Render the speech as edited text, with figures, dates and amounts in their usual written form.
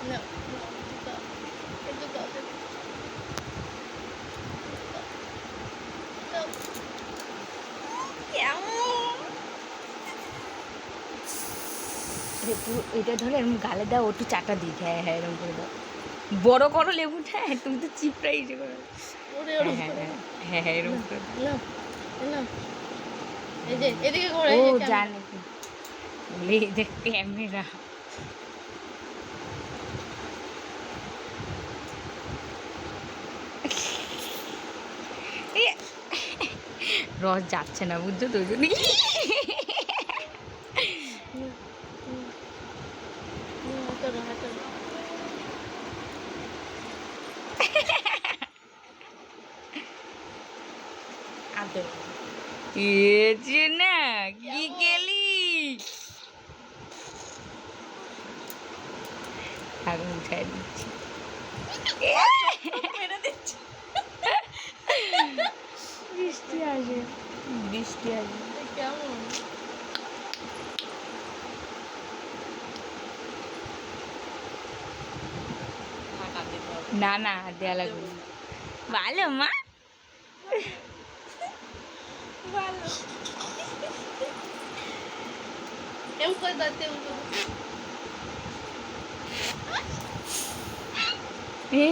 না, দাও, একটু দাও, দাও। পুরো এটা ধরে এরকম গালে দাও, একটু চাটা দিই। হ্যাঁ হ্যাঁ, এরকম করে দাও। বড় করো লেবুটা। তুমি তো চিপড়াই ইসে করো। ওরে হ্যাঁ ওরম হ্যাঁ করে। হ্যাঁ হ্যাঁ হ্যাঁ, এরকম করে দাও। নাও, নাও। এই যে এদিকে ঘোরো, ও এই যে ক্যামেরা। জানে কি বলে, এই যে ক্যামেরা। রস যাচ্ছে না, বুঝছো তো, ওই জন্য। হাতে দাও, হাতে দাও। আদর এছে না, কি গেলি আগুন উঠাই দিচ্ছি। মেরে দিচ্ছি। বৃষ্টি আসে, বৃষ্টি আসে। কেমন? না না, দেয়া লাগবে না। ভালো মা, ভালো। এম করে দাও, এম করে দাও। এ